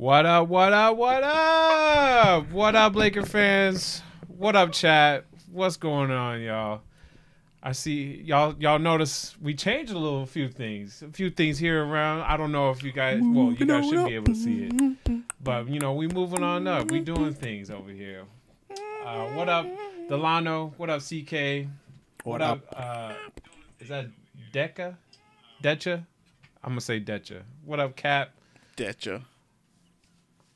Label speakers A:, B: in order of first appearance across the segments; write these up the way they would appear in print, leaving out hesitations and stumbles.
A: What up, what up, what up? What up, Laker fans? What up, chat? What's going on, y'all? I see y'all notice we changed a few things here around. I don't know if you guys, well, you guys should be able to see it. But, you know, we moving on up. We doing things over here. What up, Delano? What up, CK? What up? Is that Deca? Decha? I'm going to say Decha. What up, Cap?
B: Decha.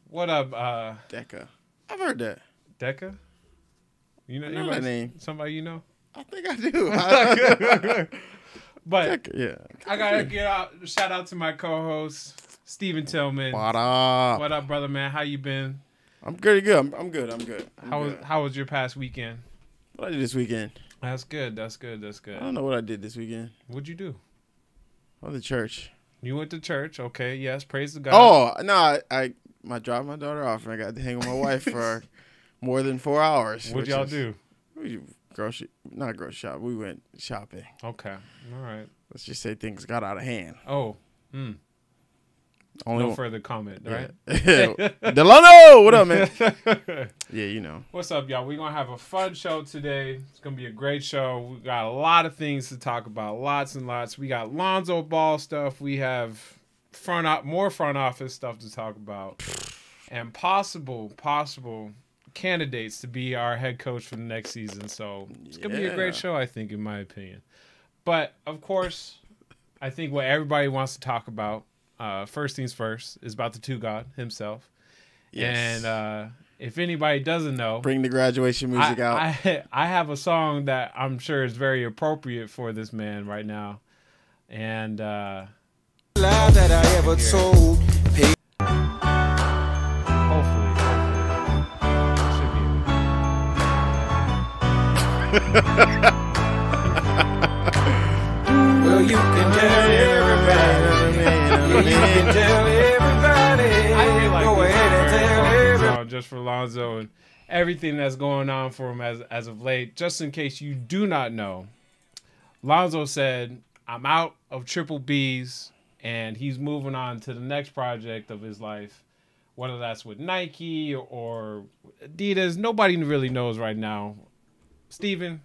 A: What up,
B: Deca? I've heard that.
A: Deca? You know
B: that name.
A: Somebody you know?
B: I think I do.
A: But
B: Deca, yeah.
A: I gotta get out. Shout out to my co-host Stephen Tillman.
B: What up?
A: What up, brother, man? How you been?
B: I'm good. I'm good.
A: How was your past weekend?
B: What I did this weekend?
A: That's good. I
B: don't know what I did this weekend.
A: What'd you do?
B: I went to church.
A: You went to church. Okay. Yes. Praise the God.
B: Oh no! I dropped my daughter off and I got to hang with my wife for more than 4 hours.
A: What'd y'all do?
B: Not grocery shop. We went shopping.
A: Okay. All right.
B: Let's just say things got out of hand.
A: Oh. No further comment, right?
B: Delano, what up, man? Yeah, you know.
A: What's up, y'all? We're going to have a fun show today. It's going to be a great show. We got a lot of things to talk about, lots and lots. We got Lonzo Ball stuff. We have more front office stuff to talk about. And possible candidates to be our head coach for the next season. So it's going to be a great show, I think, in my opinion. But, of course, I think what everybody wants to talk about, first things first, is about the two God himself. Yes. And if anybody doesn't know,
B: bring the graduation music out.
A: I have a song that I'm sure is very appropriate for this man right now. And lie that I ever told. Hopefully.
C: Well, you can tell everybody. You can tell everybody.
A: I feel like
C: go ahead and tell everybody.
A: Just for Lonzo and everything that's going on for him as of late. Just in case you do not know, Lonzo said, I'm out of Triple B's and he's moving on to the next project of his life. Whether that's with Nike or Adidas, nobody really knows right now. Steven,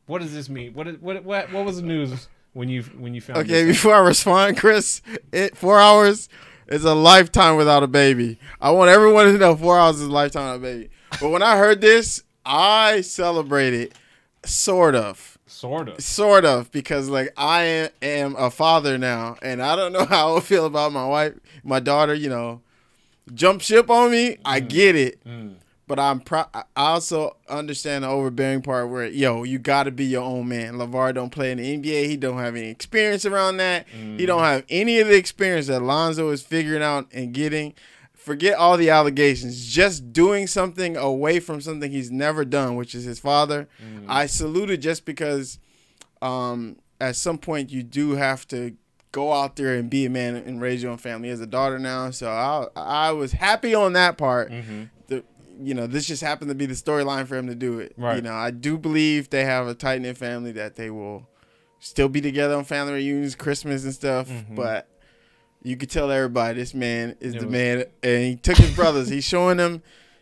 A: what does this mean? What was the news when you found
B: Okay,
A: this
B: before I respond, Chris, 4 hours is a lifetime without a baby. I want everyone to know 4 hours is a lifetime without a baby. But when I heard this, I celebrated sort of, because like I am a father now, and I don't know how I feel about my daughter, you know, jump ship on me. I get it. But I also understand the overbearing part where, you got to be your own man. Lavar don't play in the NBA. He don't have any experience around that. He don't have any of the experience that Lonzo is figuring out and getting. Forget all the allegations. Just doing something away from something he's never done, which is his father. I salute it just because at some point you do have to go out there and be a man and raise your own family. He has a daughter now, so I was happy on that part. This just happened to be the storyline for him to do it.
A: Right.
B: I do believe they have a tight-knit family that they will still be together on family reunions, Christmas and stuff. But you could tell everybody this man is the man. And he took his brothers. He's showing them,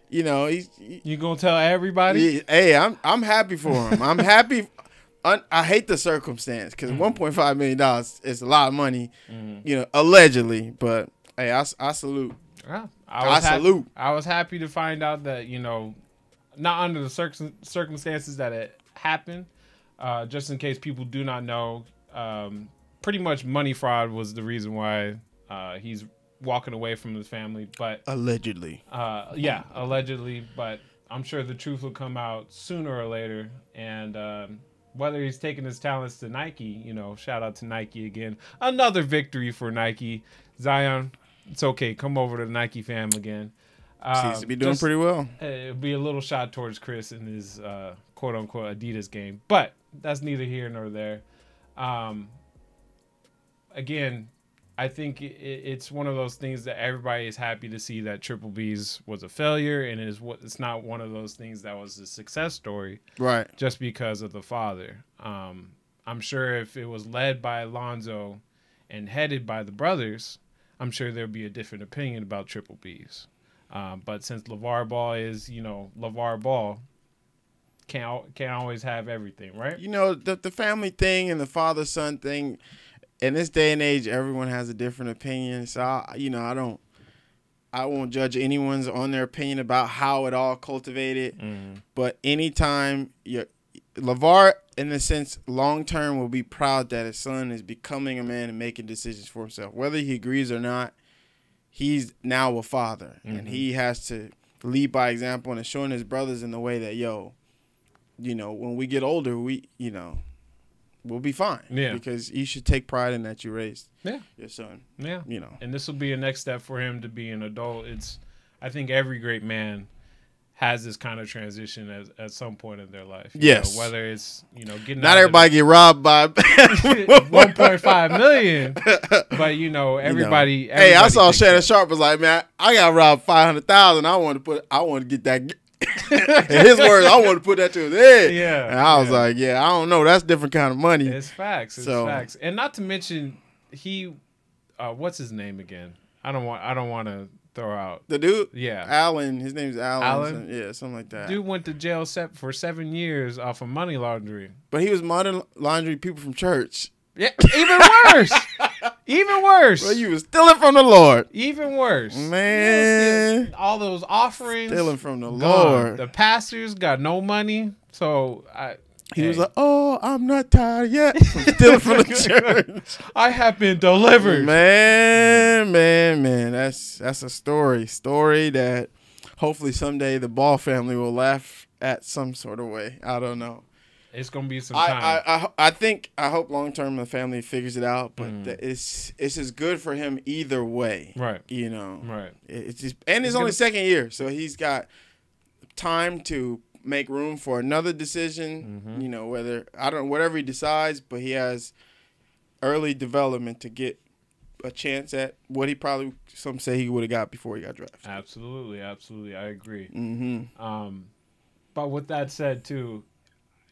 B: you
A: going to tell everybody?
B: Hey, I'm happy for him. I'm happy. I hate the circumstance because $1.5 million is a lot of money, allegedly. But, hey, I salute.
A: Yeah.
B: salute.
A: I was happy to find out that, not under the circumstances that it happened, just in case people do not know, pretty much money fraud was the reason why he's walking away from his family. But
B: allegedly.
A: Allegedly. But I'm sure the truth will come out sooner or later. And whether he's taking his talents to Nike, shout out to Nike again. Another victory for Nike. Zion, it's okay. Come over to the Nike fam again.
B: Seems to be doing pretty well.
A: It'll be a little shot towards Chris in his quote-unquote Adidas game. But that's neither here nor there. Again, I think it's one of those things that everybody is happy to see that Triple B's was a failure, and it's not one of those things that was a success story.
B: Right.
A: Just because of the father. I'm sure if it was led by Lonzo and headed by the brothers, I'm sure there'll be a different opinion about Triple B's. But since LeVar Ball is, LeVar Ball, can't always have everything, right?
B: The family thing and the father-son thing, in this day and age, everyone has a different opinion. So, I won't judge anyone's on their opinion about how it all cultivated.
A: Mm-hmm.
B: But anytime LeVar, in the sense, long-term will be proud that his son is becoming a man and making decisions for himself. Whether he agrees or not, he's now a father. Mm-hmm. And he has to lead by example and showing his brothers in the way that, when we get older, we'll be fine.
A: Yeah.
B: Because you should take pride in that you raised your son.
A: Yeah. And this will be a next step for him to be an adult. I think every great man has this kind of transition at some point in their life.
B: Yes.
A: Whether it's, getting
B: not everybody get robbed by
A: 1.5 million. But everybody
B: Hey, I saw Shannon Sharp was like, man, I got robbed 500,000. I want to get that. In his words, I want to put that to his head.
A: Yeah.
B: And I was like, I don't know. That's different kind of money.
A: It's facts. It's facts. And not to mention what's his name again? I don't want to throw out
B: the dude.
A: Yeah,
B: Alan. His name's Alan.
A: Alan.
B: Yeah, something like that.
A: Dude went to jail for 7 years off of money laundering.
B: But he was money laundering people from church.
A: Yeah, even worse. Even worse.
B: Well, you was stealing from the Lord.
A: Even worse,
B: man.
A: All those offerings,
B: stealing from the
A: gone.
B: Lord.
A: The pastors got no money, so
B: he was like, "Oh, I'm not tired yet from stealing from the church.
A: I have been delivered."
B: Man. That's a story that hopefully someday the Ball family will laugh at some sort of way. I don't know.
A: It's gonna be some time.
B: I hope long term the family figures it out, but it's as good for him either way.
A: Right.
B: Right. It's just, and it's only second year, so he's got time to make room for another decision. Mm-hmm. Whatever he decides, but he has early development to get a chance at what he probably some say he would have got before he got drafted.
A: Absolutely, I agree.
B: Mm-hmm.
A: But with that said, too,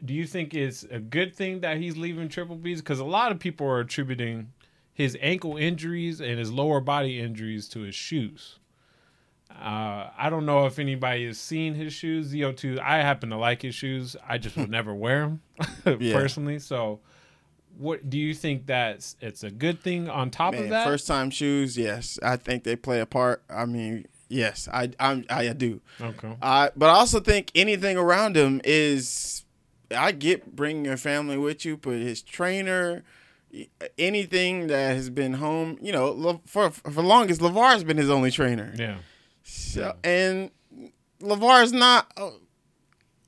A: do you think it's a good thing that he's leaving Triple B's? Because a lot of people are attributing his ankle injuries and his lower body injuries to his shoes. I don't know if anybody has seen his shoes. ZO2, I happen to like his shoes. I just would never wear them personally. So what do you think that it's a good thing on top of that?
B: First time shoes, yes. I think they play a part. I mean, yes, I do.
A: Okay.
B: But I also think anything around him is, I get bringing your family with you, but his trainer, anything that has been home, for longest, LeVar's been his only trainer.
A: Yeah.
B: So, and LeVar's not,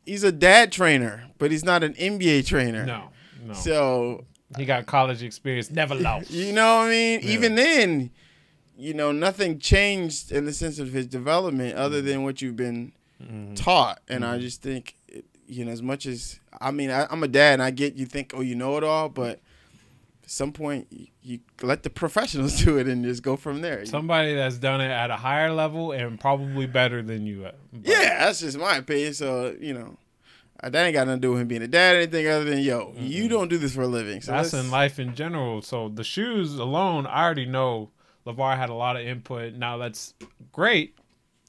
B: he's a dad trainer, but he's not an NBA trainer.
A: No.
B: So
A: he got college experience, never lost.
B: You know what I mean?
A: Yeah.
B: Even then, nothing changed in the sense of his development other than what you've been taught. And I just think, as much as, I'm a dad and I get you think, you know it all, but at some point you let the professionals do it and just go from there.
A: Somebody that's done it at a higher level and probably better than you.
B: Yeah, that's just my opinion. So, that ain't got nothing to do with him being a dad or anything other than, you don't do this for a living. So
A: that's in life in general. So the shoes alone, I already know LeVar had a lot of input. Now that's great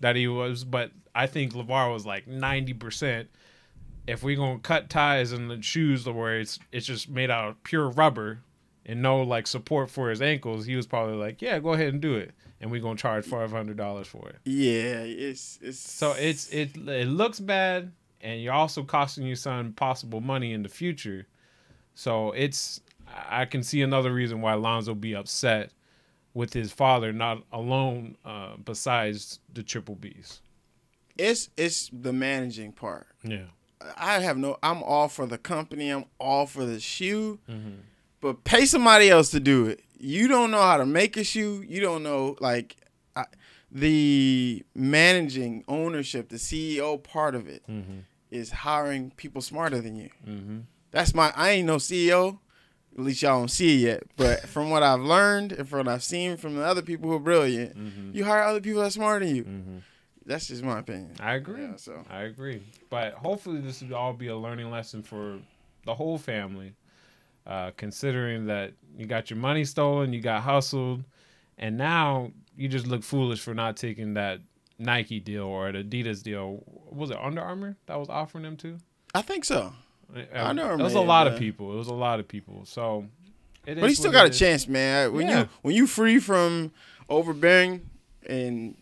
A: that he was, but I think LeVar was like 90%. If we're going to cut ties in the shoes where it's just made out of pure rubber and no like support for his ankles, he was probably like, yeah, go ahead and do it. And we're going to charge $500 for it.
B: Yeah, it's
A: so it looks bad, and you're also costing your son possible money in the future. So I can see another reason why Lonzo be upset with his father not alone besides the Triple B's.
B: It's the managing part.
A: Yeah.
B: I'm all for the company. I'm all for the shoe, but pay somebody else to do it. You don't know how to make a shoe. You don't know, the managing ownership, the CEO part of it is hiring people smarter than you. I ain't no CEO. At least y'all don't see it yet. But from what I've learned and from what I've seen from the other people who are brilliant, you hire other people that's smarter than you. That's just my opinion.
A: I agree.
B: Yeah,
A: I agree. But hopefully this will all be a learning lesson for the whole family, considering that you got your money stolen, you got hustled, And now you just look foolish for not taking that Nike deal or an Adidas deal. Was it Under Armour that was offering them to?
B: I think so. I know.
A: It was a lot of people. It was a lot of people. So,
B: but he still got a chance, man. When you free from overbearing and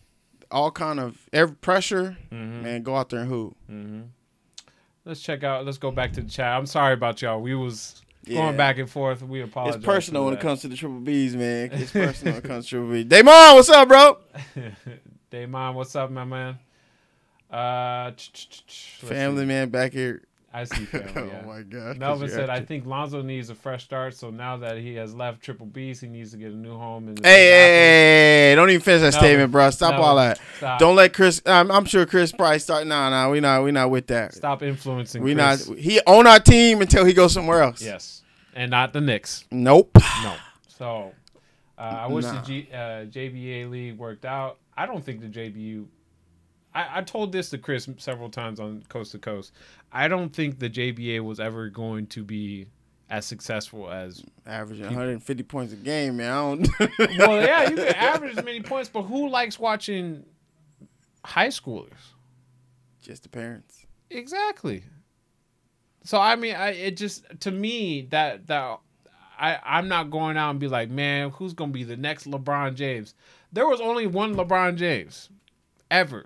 B: all kind of every pressure, man, go out there and hoop.
A: Let's go back to the chat. I'm sorry about y'all. We was going back and forth. We apologize.
B: It's personal when it comes to the Triple Bs, man. It's personal when it comes to Triple Bs. Damon, what's up, bro?
A: Damon, what's up, my man?
B: Family, man, back here.
A: I see family. Yeah.
B: Oh my God.
A: Melvin said, "I think Lonzo needs a fresh start. So now that he has left Triple B's, he needs to get a new home."
B: Hey, don't even finish that statement, bro. Stop all that.
A: Stop.
B: Don't let Chris. I'm sure Chris probably start. Nah, we not with that.
A: Stop influencing.
B: We
A: Chris.
B: not. He on our team until he goes somewhere else.
A: Yes, and not the Knicks.
B: Nope.
A: No. So I wish the JBA league worked out. I don't think the JBU. I told this to Chris several times on Coast to Coast. I don't think the JBA was ever going to be as successful as
B: averaging 150 points a game, man. I don't.
A: Well, yeah, you can average as many points, but who likes watching high schoolers?
B: Just the parents.
A: Exactly. So I mean, it just to me I'm not going out and be like, man, who's gonna be the next LeBron James? There was only one LeBron James ever.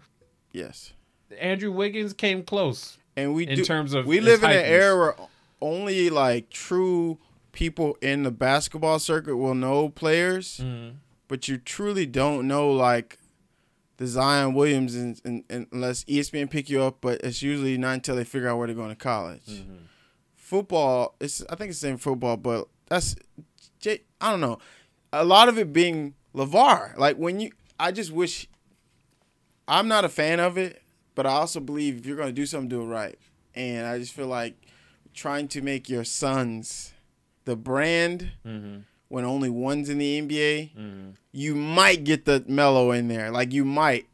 B: Yes.
A: Andrew Wiggins came close.
B: And we
A: we
B: live in an era where only like true people in the basketball circuit will know players, but you truly don't know like the Zion Williams unless ESPN pick you up. But it's usually not until they figure out where they're going to college. Football, I think it's the same football, but I don't know. A lot of it being Lavar. Like I just wish. I'm not a fan of it, but I also believe if you're going to do something, do it right. And I just feel like trying to make your sons the brand when only one's in the NBA, you might get the Melo in there. Like, you might.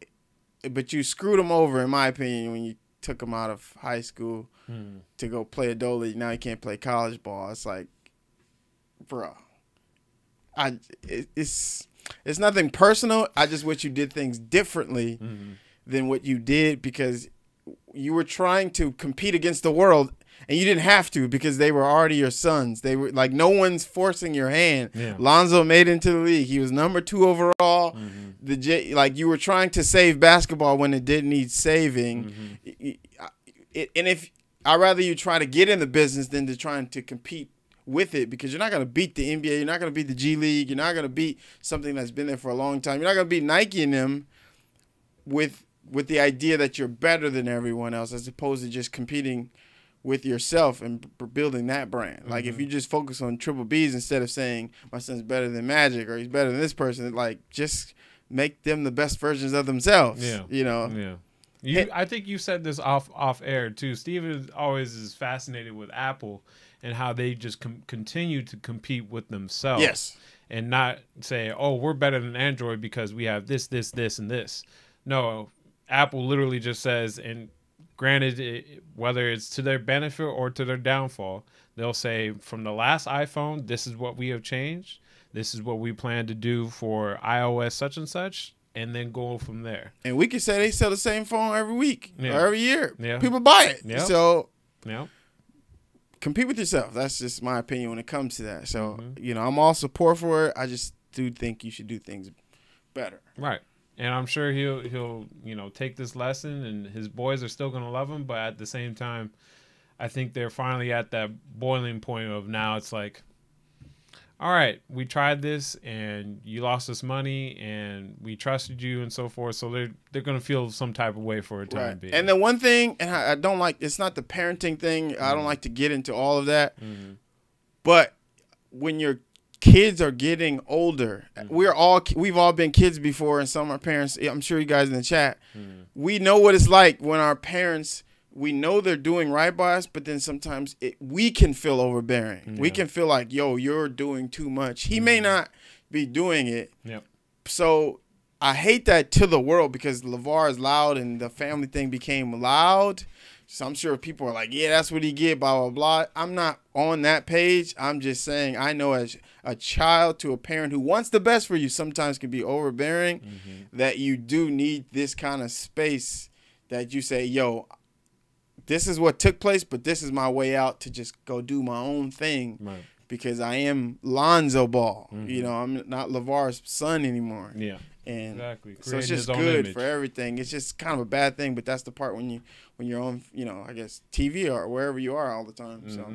B: But you screwed him over, in my opinion, when you took him out of high school to go play adult league. Now he can't play college ball. It's like, bro. It's nothing personal. I just wish you did things differently than what you did because you were trying to compete against the world and you didn't have to because they were already your sons. They were like no one's forcing your hand. Yeah. Lonzo made it into the league. He was number 2 overall. Like you were trying to save basketball when it didn't need saving. And if I'd rather you try to get in the business than to trying to compete with it because you're not going to beat the NBA. You're not going to beat the G League. You're not going to beat something that's been there for a long time. You're not going to beat Nike and them with the idea that you're better than everyone else as opposed to just competing with yourself and building that brand. Like if you just focus on Triple Bs instead of saying my son's better than Magic or he's better than this person, like just make them the best versions of themselves. Yeah. You know?
A: Yeah. I think you said this off air too. Steven always is fascinated with Apple and how they just continue to compete with themselves.
B: Yes.
A: And not say, oh, we're better than Android because we have this, and this. No, Apple literally just says, and granted, whether it's to their benefit or to their downfall, they'll say, from the last iPhone, this is what we have changed. This is what we plan to do for iOS such and such. And then go from there.
B: And we can say they sell the same phone every week or every year.
A: Yeah.
B: People buy it.
A: Yep.
B: So
A: yep.
B: Compete with yourself. That's just my opinion when it comes to that. So, I'm all support for it. I just do think you should do things better.
A: Right. And I'm sure he'll take this lesson and his boys are still going to love him. But at the same time, I think they're finally at that boiling point of now it's like, all right, we tried this and you lost us money and we trusted you and so forth. So they're going to feel some type of way for a time being.
B: And the one thing, and I don't like, it's not the parenting thing. I don't like to get into all of that. But when your kids are getting older, we've all been kids before, and some of our parents, I'm sure you guys in the chat, we know what it's like when our parents, we know they're doing right by us, but then sometimes we can feel overbearing. Yeah. We can feel like, yo, you're doing too much. He may not be doing it.
A: Yep.
B: So I hate that to the world because Lavar is loud and the family thing became loud. So I'm sure people are like, yeah, that's what he get, blah, blah, blah. I'm not on that page. I'm just saying I know as a child to a parent who wants the best for you sometimes can be overbearing, that you do need this kind of space that you say, yo, this is what took place, but this is my way out to just go do my own thing.
A: Right.
B: Because I am Lonzo Ball. You know, I'm not Lavar's son anymore.
A: Yeah.
B: And
A: exactly.
B: so it's just good for everything. It's just kind of a bad thing, but that's the part when you're on, you know, I guess TV or wherever you are all the time. So,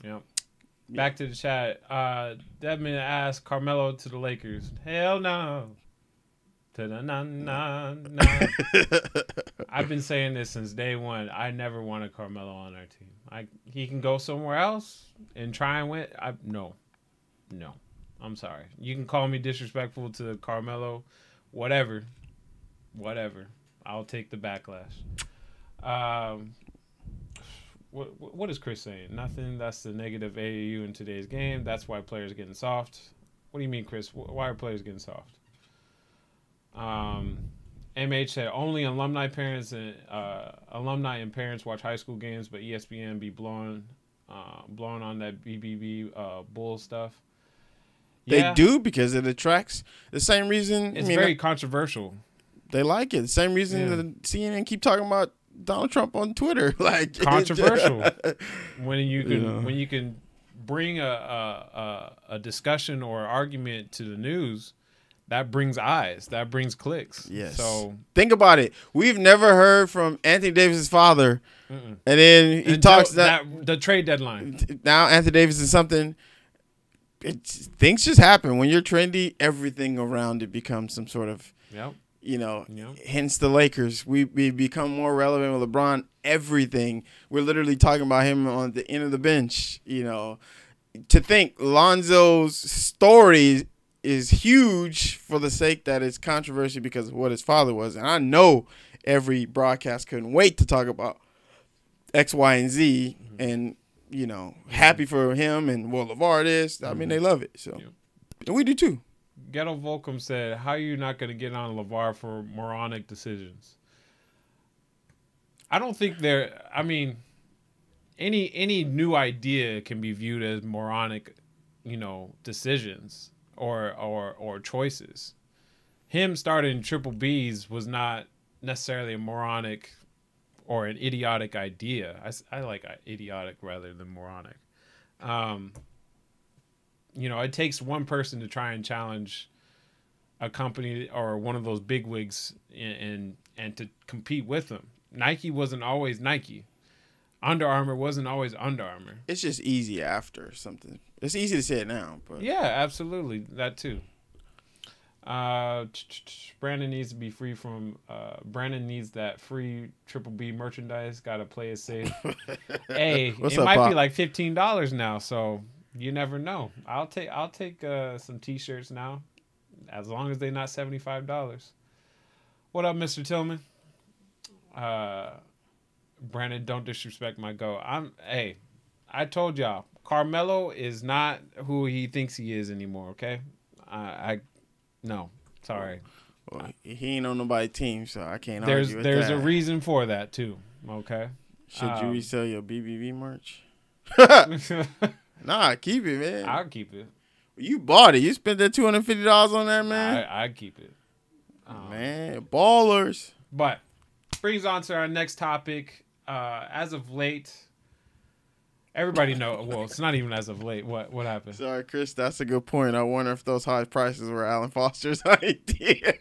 A: yep. Back to the chat. Devin asked Carmelo to the Lakers. Hell no. I've been saying this since day one. I never wanted Carmelo on our team. He can go somewhere else and try and win. No. I'm sorry. You can call me disrespectful to Carmelo, whatever. I'll take the backlash. What is Chris saying? Nothing. That's the negative AAU in today's game. That's why players are getting soft. What do you mean, Chris? Why are players getting soft? MH said only alumni and parents watch high school games, but ESPN be blowing on that BBB bull stuff.
B: They do because it attracts the same reason.
A: It's very controversial.
B: They like it. The same reason that CNN keep talking about Donald Trump on Twitter. Like
A: controversial. when you can bring a discussion or argument to the news, that brings eyes. That brings clicks.
B: Yes.
A: So
B: think about it. We've never heard from Anthony Davis's father, and then he talks that
A: the trade deadline.
B: Now Anthony Davis is something. Things just happen when you're trendy. Everything around it becomes some sort of, hence the Lakers. We become more relevant with LeBron. Everything we're literally talking about him on the end of the bench. To think Lonzo's story is huge for the sake that it's controversy because of what his father was, and I know every broadcast couldn't wait to talk about X, Y, and Z, and happy for him and Lavar is. I mean, they love it, so and we do too.
A: Ghetto Volcom said, "How are you not going to get on Lavar for moronic decisions?" I don't think there. I mean, any new idea can be viewed as moronic, decisions. Or choices. Him starting Triple B's was not necessarily a moronic or an idiotic idea. I like idiotic rather than moronic. It takes one person to try and challenge a company or one of those bigwigs and to compete with them. Nike wasn't always Nike. Under Armour wasn't always Under Armour.
B: It's just easy after something. It's easy to say it now, but
A: yeah, absolutely, that too. Brandon needs to be free from. Brandon needs that free Triple B merchandise. Got to play it safe. Hey, it might be like $15 now, so you never know. I'll take some T-shirts now, as long as they're not $75. What up, Mr. Tillman? Brandon, don't disrespect my go. I told y'all, Carmelo is not who he thinks he is anymore, okay? No, sorry.
B: Well, he ain't on nobody's team, so I can't argue with that.
A: There's a reason for that, too, okay?
B: Should you resell your BBB merch? Nah, keep it, man.
A: I'll keep it.
B: You bought it. You spent that $250 on that, man?
A: I'd keep it.
B: Man, ballers.
A: But brings on to our next topic. As of late, everybody know. Well, it's not even as of late. What happened?
B: Sorry, Chris. That's a good point. I wonder if those high prices were Alan Foster's idea.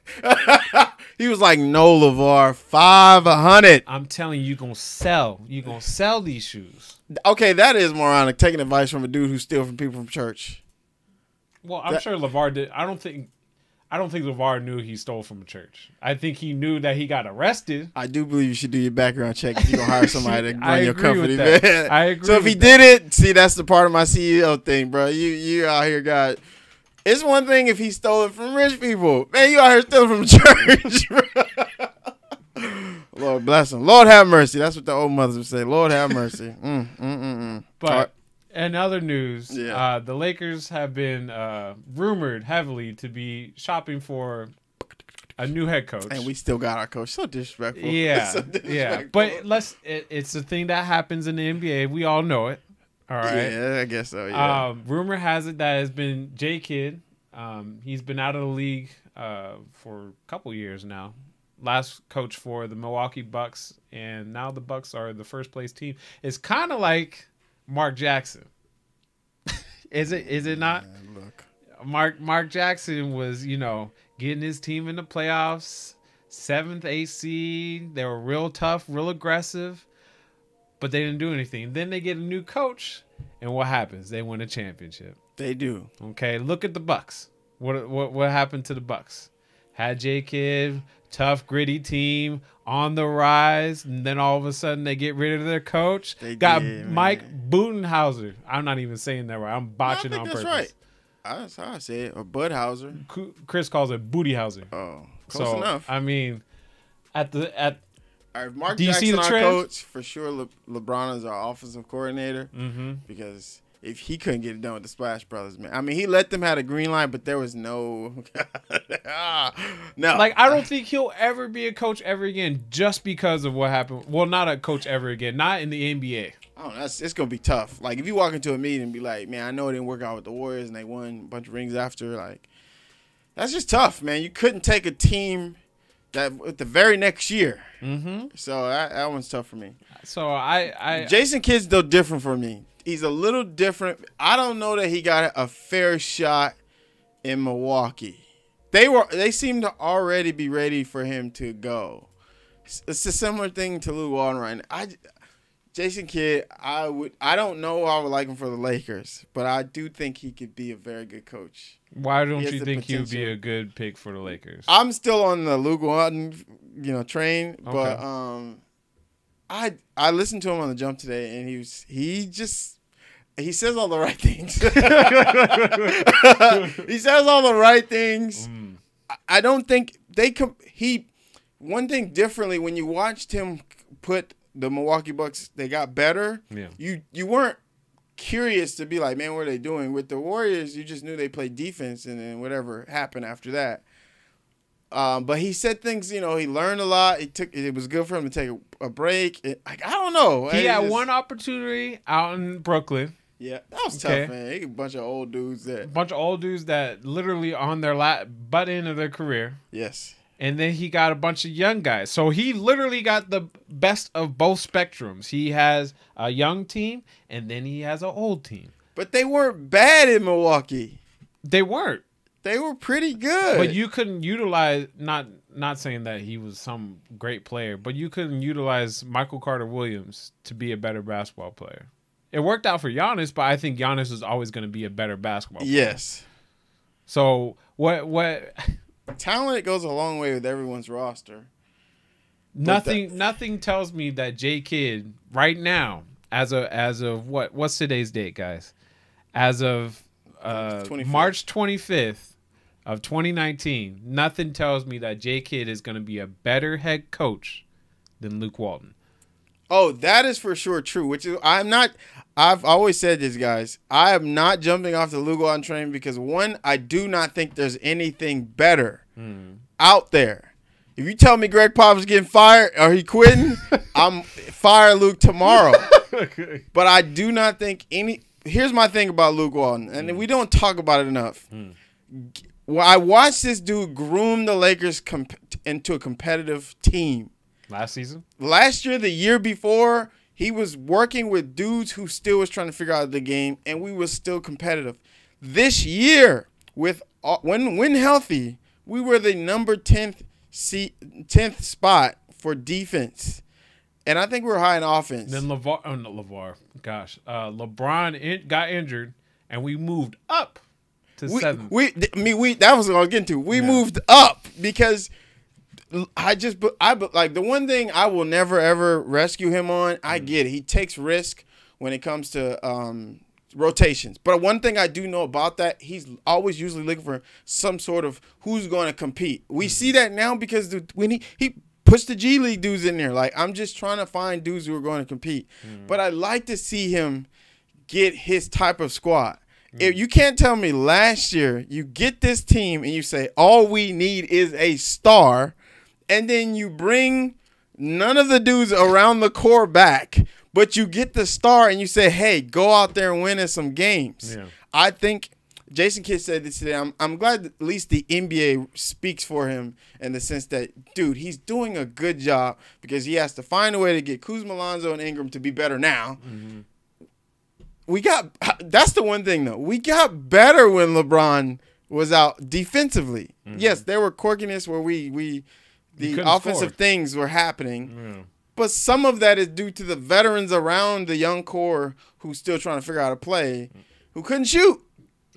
B: He was like, "No, Lavar, $500."
A: I'm telling you, you're gonna sell. You're gonna sell these shoes.
B: Okay, that is moronic. Taking advice from a dude who steals from people from church.
A: Well, I'm sure Lavar did. I don't think Lavar knew he stole from a church. I think he knew that he got arrested.
B: I do believe you should do your background check if you're going to hire somebody to run your company,
A: man. I agree.
B: So if he did it, see, that's the part of my CEO thing, bro. You out here got... It's one thing if he stole it from rich people. Man, you out here stealing from church, bro. Lord bless him. Lord have mercy. That's what the old mothers would say. Lord have mercy.
A: But... In other news, the Lakers have been rumored heavily to be shopping for a new head coach.
B: And we still got our coach. So disrespectful.
A: Yeah,
B: So
A: yeah. But it's a thing that happens in the NBA. We all know it. All right.
B: Yeah, I guess so. Yeah.
A: Rumor has it that has been J Kidd. He's been out of the league for a couple years now. Last coach for the Milwaukee Bucks, and now the Bucks are the first place team. It's kind of like Mark Jackson. Is it not?
B: Yeah, look.
A: Mark Jackson was, getting his team in the playoffs, 7th, 8th seed. They were real tough, real aggressive, but they didn't do anything. Then they get a new coach, and what happens? They win a championship.
B: They do.
A: Okay, look at the Bucks. What happened to the Bucks? Had J Kidd, tough, gritty team on the rise, and then all of a sudden they get rid of their coach.
B: They
A: got
B: did,
A: Mike
B: man.
A: Budenhauser. I'm not even saying that right. I'm botching
B: I
A: on
B: think
A: purpose.
B: that's right. That's how I say it. Or Budhauser.
A: Chris calls it Bootyhauser.
B: Oh, close enough.
A: I mean, all right,
B: If Mark
A: do you see
B: Jackson
A: the
B: our
A: trend?
B: coach, for sure LeBron is our offensive coordinator.
A: Mm-hmm.
B: Because if he couldn't get it done with the Splash Brothers, man. I mean, he let them have a green light, but there was no. No.
A: Like, I don't think he'll ever be a coach ever again just because of what happened. Well, not a coach ever again. Not in the NBA.
B: I don't know. It's going to be tough. Like, if you walk into a meeting and be like, man, I know it didn't work out with the Warriors and they won a bunch of rings after. Like, that's just tough, man. You couldn't take a team that the very next year.
A: Mm-hmm.
B: So that one's tough for me.
A: So I
B: Jason Kidd's though different for me. He's a little different. I don't know that he got a fair shot in Milwaukee. They seem to already be ready for him to go. It's a similar thing to Lou Walton right now. Jason Kidd, I don't know I would like him for the Lakers, but I do think he could be a very good coach.
A: Why don't
B: He has
A: you
B: the
A: think he would be
B: potential.
A: a good pick for the Lakers?
B: I'm still on the Lou Walton, train, but I listened to him on the jump today, and he says all the right things. He says all the right things. I don't think one thing differently when you watched him put the Milwaukee Bucks, they got better.
A: Yeah.
B: You weren't curious to be like, man, what are they doing? With the Warriors, you just knew they played defense, and then whatever happened after that. But he said things, he learned a lot. It was good for him to take a break. I don't know.
A: He had one opportunity out in Brooklyn.
B: Yeah, that was
A: Okay.
B: tough, man. A bunch of old dudes
A: that literally on their butt end of their career.
B: Yes.
A: And then he got a bunch of young guys. So he literally got the best of both spectrums. He has a young team, and then he has an old team.
B: But they weren't bad in Milwaukee.
A: They weren't.
B: They were pretty good.
A: But you couldn't utilize, not saying that he was some great player, but you couldn't utilize Michael Carter Williams to be a better basketball player. It worked out for Giannis, but I think Giannis is always going to be a better basketball player.
B: Yes.
A: So what
B: Talent goes a long way with everyone's roster.
A: nothing tells me that J Kidd right now, as of what's today's date, guys? As of
B: 25th.
A: March 25th of 2019, nothing tells me that J Kidd is going to be a better head coach than Luke Walton.
B: Oh, that is for sure true. Which is I've always said this, guys. I am not jumping off the Luke Walton train because one, I do not think there's anything better out there. If you tell me Greg Popovich getting fired or he quitting, I'm fire Luke tomorrow. But I do not think any. Here's my thing about Luke Walton, and we don't talk about it enough. Well, I watched this dude groom the Lakers into a competitive team. Last year, the year before, he was working with dudes who still was trying to figure out the game, and we were still competitive. This year, when healthy, we were the number 10th spot for defense. And I think we're high in offense.
A: Then LeBron got injured, and we moved up to 7th.
B: That was what I was getting to. We moved up because like the one thing I will never ever rescue him on. I get it. He takes risk when it comes to rotations. But one thing I do know about that, he's always usually looking for some sort of who's going to compete. We see that now because when he puts the G League dudes in there. Like, I'm just trying to find dudes who are going to compete. But I like to see him get his type of squad. If you can't tell me last year you get this team and you say all we need is a star, and then you bring none of the dudes around the core back, but you get the star and you say, hey, go out there and win us some games. Yeah. I think Jason Kidd said this today. I'm glad that at least the NBA speaks for him in the sense that, dude, he's doing a good job because he has to find a way to get Kuzma, Lonzo, and Ingram to be better now. Mm-hmm. That's the one thing, though. We got better when LeBron was out defensively. Mm-hmm. Yes, there were quirkiness where the offensive things were happening. Yeah. But some of that is due to the veterans around the young core who's still trying to figure out how to play, who couldn't shoot.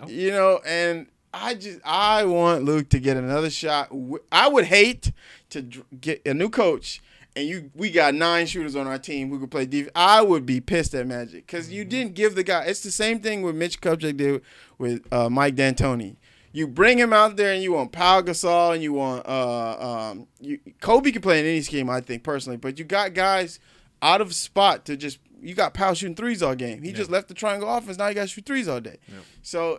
B: Oh. You know, and I want Luke to get another shot. I would hate to get a new coach and we got 9 shooters on our team who could play defense. I would be pissed at Magic because you didn't give the guy. It's the same thing with Mitch Kupchak did with Mike D'Antoni. You bring him out there and you want Pau Gasol and you want Kobe can play in any scheme, I think, personally. But you got guys out of spot to just – you got Pau shooting threes all game. He just left the triangle offense. Now you got to shoot threes all day. Yeah. So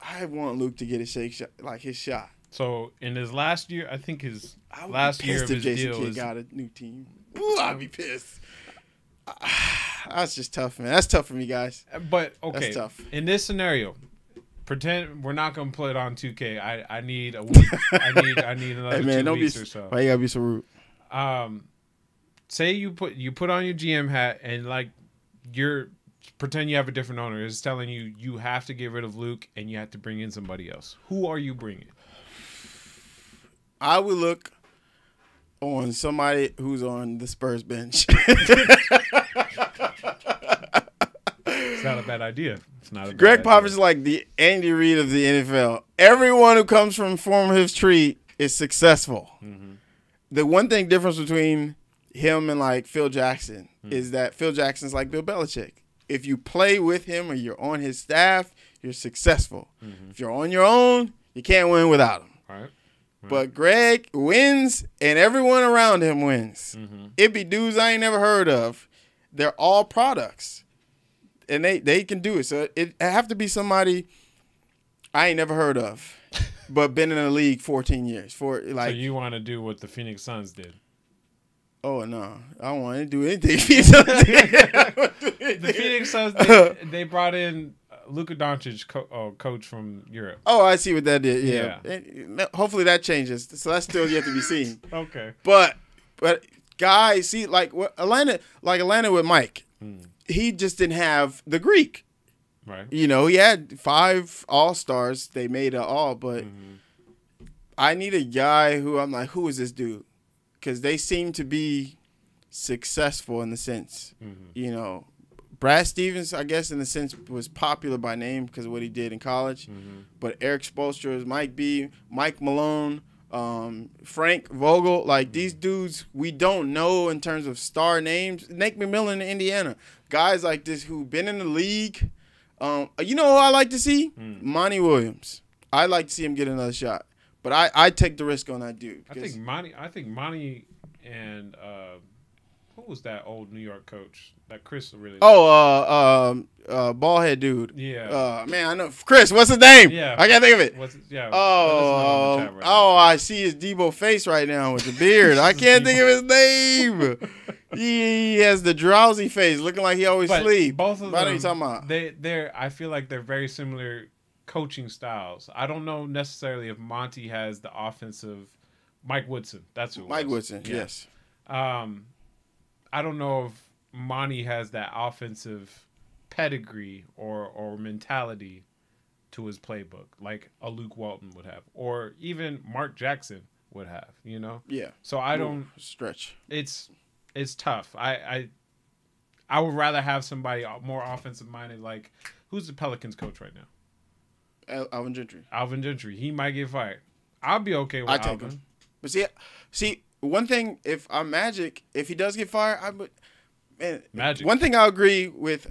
B: I want Luke to get his shot, like his shot.
A: So in his last year, I think his last year of his
B: Jason Kidd got a new team. Ooh, I'd be pissed. That's just tough, man. That's tough for me, guys.
A: But, okay.
B: That's tough.
A: In this scenario – pretend we're not gonna play it on 2K. I need a week. I need another 2 weeks or so.
B: Why you gotta be so rude?
A: Say you put on your GM hat and like pretend you have a different owner. It's telling you have to get rid of Luke and you have to bring in somebody else. Who are you bringing?
B: I would look on somebody who's on the Spurs bench.
A: It's not a bad idea. It's not a bad
B: Greg
A: idea.
B: Popovich is like the Andy Reid of the NFL. Everyone who comes from his tree is successful. Mm-hmm. The one thing difference between him and like Phil Jackson is that Phil Jackson's like Bill Belichick. If you play with him or you're on his staff, you're successful. Mm-hmm. If you're on your own, you can't win without him. Right. But Greg wins and everyone around him wins. Mm-hmm. It be dudes I ain't never heard of. They're all products. And they can do it. So it have to be somebody I ain't never heard of, but been in the league 14 years. So
A: you want to do what the Phoenix Suns did?
B: Oh, no. I don't want to do anything.
A: The Phoenix Suns, they brought in Luka Doncic, coach from Europe.
B: Oh, I see what that did. Yeah. Hopefully that changes. So that's still yet to be seen.
A: Okay.
B: But guys, see, like Atlanta with Mike. He just didn't have the Greek. Right. You know, he had 5 All-Stars. They made it all, but I need a guy who I'm like, who is this dude? Because they seem to be successful in the sense, you know, Brad Stevens, I guess, in the sense, was popular by name because of what he did in college. Mm-hmm. But Eric Spoelstra, Mike B, Mike Malone, Frank Vogel, like these dudes we don't know in terms of star names. Nate McMillan in Indiana. Guys like this who've been in the league. You know who I like to see? Monty Williams. I'd like to see him get another shot. But I take the risk on that dude.
A: I think Monty and who was that old New York coach that Chris really liked?
B: Bald head dude.
A: Yeah.
B: Man, I know Chris. What's his name?
A: Yeah.
B: I can't think of it.
A: Right
B: I see his Debo face right now with the beard. I can't think of his name. He has the drowsy face, looking like he always sleeps.
A: Both of them.
B: What are you talking about?
A: I feel like they're very similar coaching styles. I don't know necessarily if Monty has the offensive. Mike Woodson. That's who.
B: Mike Woodson. Yeah. Yes.
A: I don't know if Monty has that offensive pedigree or mentality to his playbook like a Luke Walton would have, or even Mark Jackson would have. You know.
B: Yeah.
A: So I don't
B: stretch.
A: It's tough. I would rather have somebody more offensive minded. Like, who's the Pelicans coach right now?
B: Alvin Gentry.
A: Alvin Gentry. He might get fired. I'll be okay with Alvin.
B: Take him. But see, one thing, if I'm Magic, if he does get fired, Magic. One thing I agree with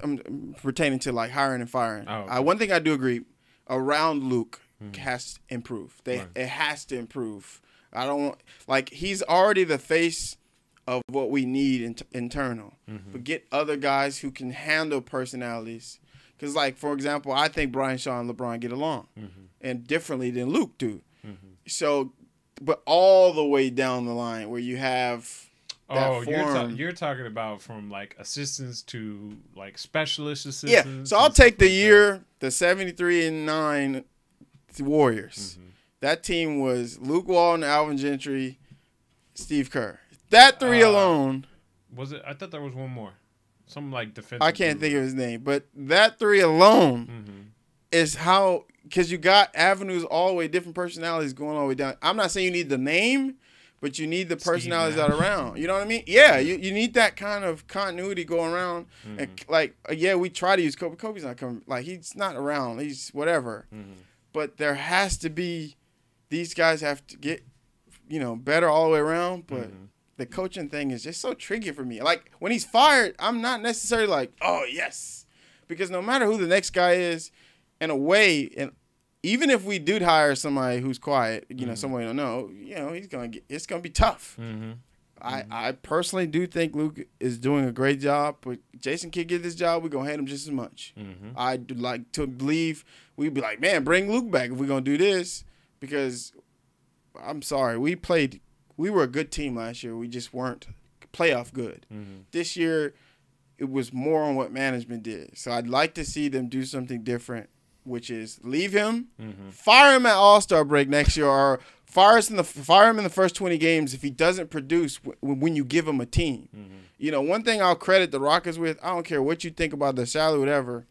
B: pertaining to like hiring and firing. Oh, okay. One thing I do agree around Luke has to improve. It has to improve. I don't like he's already the face of what we need internal. Mm-hmm. But get other guys who can handle personalities. Because, like, for example, I think Brian Shaw and LeBron get along and differently than Luke do. So, but all the way down the line where you have that form.
A: You're talking about from, like, assistants to, like, specialist
B: Yeah,
A: assistants.
B: so I'll take the year, the 73-9 Warriors. That team was Luke Walton, Alvin Gentry, Steve Kerr. That three alone.
A: Was it? I thought there was one more. Some, like, defensive.
B: I can't think of his name, but that three alone is how, because you got avenues all the way, different personalities going all the way down. I'm not saying you need the name, but you need the personalities that are around. You know what I mean? Yeah, you need that kind of continuity going around. And like, yeah, we try to use Kobe. Kobe's not coming. Like, he's not around. He's whatever. But there has to be, these guys have to get, better all the way around. But the coaching thing is just so tricky for me. Like, when he's fired, I'm not necessarily like, oh, yes. Because no matter who the next guy is, in a way, and even if we do hire somebody who's quiet, someone you don't know, it's gonna be tough. I personally do think Luke is doing a great job, but Jason Kidd get this job, we're gonna hate him just as much. I'd like to believe we'd be like, man, bring Luke back if we're gonna do this, because I'm sorry, we were a good team last year. We just weren't playoff good. This year, it was more on what management did. So I'd like to see them do something different, which is leave him, fire him at All-Star break next year, or fire him in the first 20 games if he doesn't produce when you give him a team. One thing I'll credit the Rockets with, I don't care what you think about their salary, whatever.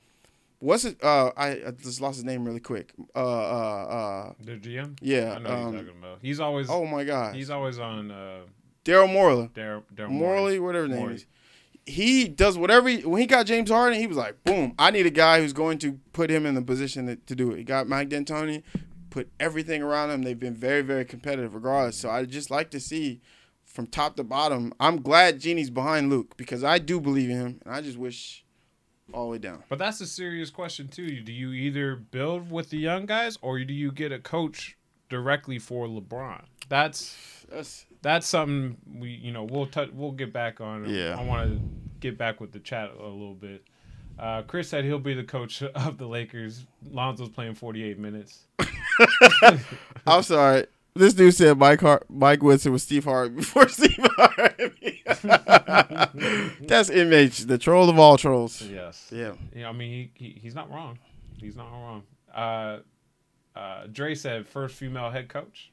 B: What's it? I just lost his name really quick.
A: Their GM?
B: Yeah.
A: I know what you're talking about. He's always.
B: Oh my God.
A: He's always on.
B: Daryl Morley.
A: Daryl
B: Morley, whatever his name is. He does whatever. When he got James Harden, he was like, boom, I need a guy who's going to put him in the position to do it. He got Mike D'Antoni, put everything around him. They've been very, very competitive regardless. So I'd just like to see from top to bottom. I'm glad Jeannie's behind Luke because I do believe in him, and I just wish all the way down.
A: But that's a serious question, too. Do you either build with the young guys or do you get a coach directly for LeBron? That's something we'll get back on.
B: Yeah.
A: I want to get back with the chat a little bit. Chris said he'll be the coach of the Lakers. Lonzo's playing 48 minutes.
B: I'm sorry. This dude said Mike Woodson was Steve Harvey before Steve Harvey. That's image, the troll of all trolls.
A: Yes.
B: Yeah.
A: I mean, he's not wrong. He's not wrong. Dre said first female head coach.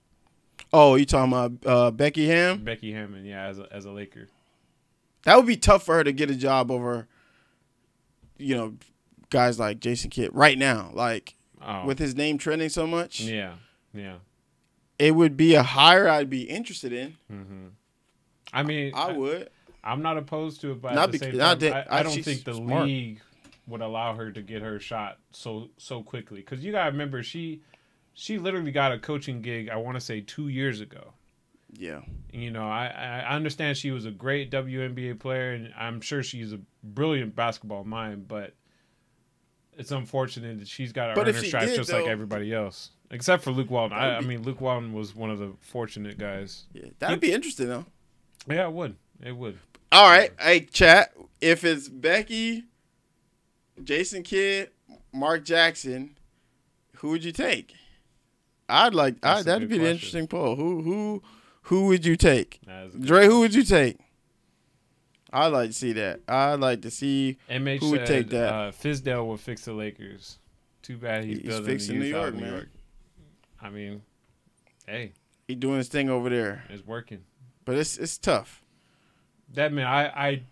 B: Oh, you talking about Becky Hammond?
A: Becky Hammond, yeah, as a Laker.
B: That would be tough for her to get a job over, guys like Jason Kidd right now. Like, with his name trending so much.
A: Yeah.
B: It would be a hire I'd be interested in.
A: I mean,
B: I would.
A: I'm not opposed to it, but at the same time, I don't think the
B: smart.
A: league would allow her to get her shot so quickly. Because you got to remember, she literally got a coaching gig, I want to say 2 years ago.
B: Yeah.
A: I understand she was a great WNBA player, and I'm sure she's a brilliant basketball mind, but it's unfortunate that she's got to earn her stripes just like everybody else. Except for Luke Walton. I mean, Luke Walton was one of the fortunate guys.
B: Yeah, that would be interesting, though.
A: Yeah, it would. It would.
B: All right. Hey, chat. If it's Becky, Jason Kidd, Mark Jackson, who would you take? That'd be an interesting poll. Who would you take? Dre, who would you take? I'd like to see that. I'd like to see
A: MH
B: who would take that.
A: Fizdale will fix the Lakers. Too bad he's building
B: fixing New York,
A: New
B: man.
A: York. I mean, hey,
B: he's doing his thing over there.
A: It's working,
B: but it's tough.
A: That man, I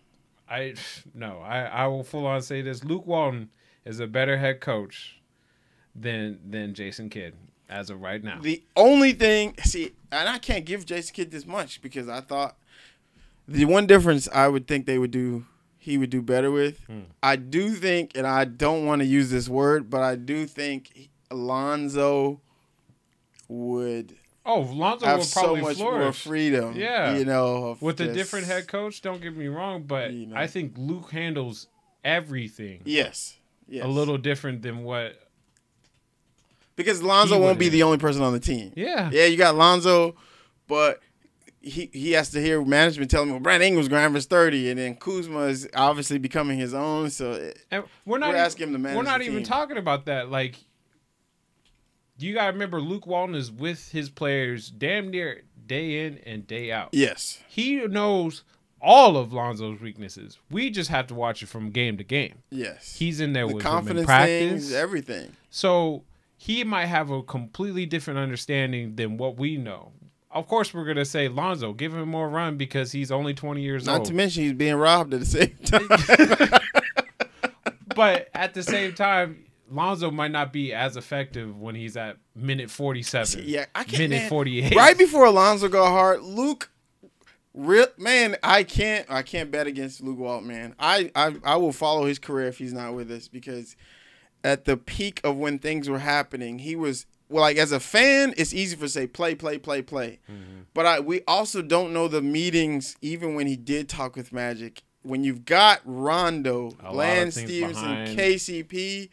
A: will full on say this: Luke Walton is a better head coach than Jason Kidd as of right now.
B: The only thing, and I can't give Jason Kidd this much because I thought the one difference I would think he would do better with. I do think, and I don't want to use this word, but I do think Lonzo would.
A: Lonzo
B: have
A: will probably
B: so much
A: flourish.
B: More freedom.
A: Yeah, with a different head coach. Don't get me wrong, but I think Luke handles everything.
B: Yes.
A: A little different than what.
B: Because Lonzo won't be the only person on the team.
A: Yeah.
B: Yeah, you got Lonzo, but he has to hear management telling him, well, Brandon Ingram's going to average 30, and then Kuzma is obviously becoming his own. So
A: and we're
B: asking him to manage.
A: We're not
B: the
A: even
B: team.
A: talking about that. Like, you got to remember, Luke Walton is with his players damn near day in and day out.
B: Yes.
A: He knows all of Lonzo's weaknesses. We just have to watch it from game to game.
B: Yes.
A: He's in there
B: the
A: with him in
B: confidence
A: practice.
B: things, everything.
A: So he might have a completely different understanding than what we know. Of course, we're going to say, Lonzo, give him more run because he's only 20 years old.
B: Not to mention he's being robbed at the same time.
A: But at the same time, Lonzo might not be as effective when he's at minute 47.
B: Yeah, I can't.
A: Minute 48.
B: Right before Lonzo got hard, Luke, man, I can't bet against Luke Walton, man. I will follow his career if he's not with us, because at the peak of when things were happening, he was, well, like, as a fan, it's easy for say play. Mm-hmm. But we also don't know the meetings, even when he did talk with Magic. When you've got Rondo, Lance Stevenson, KCP,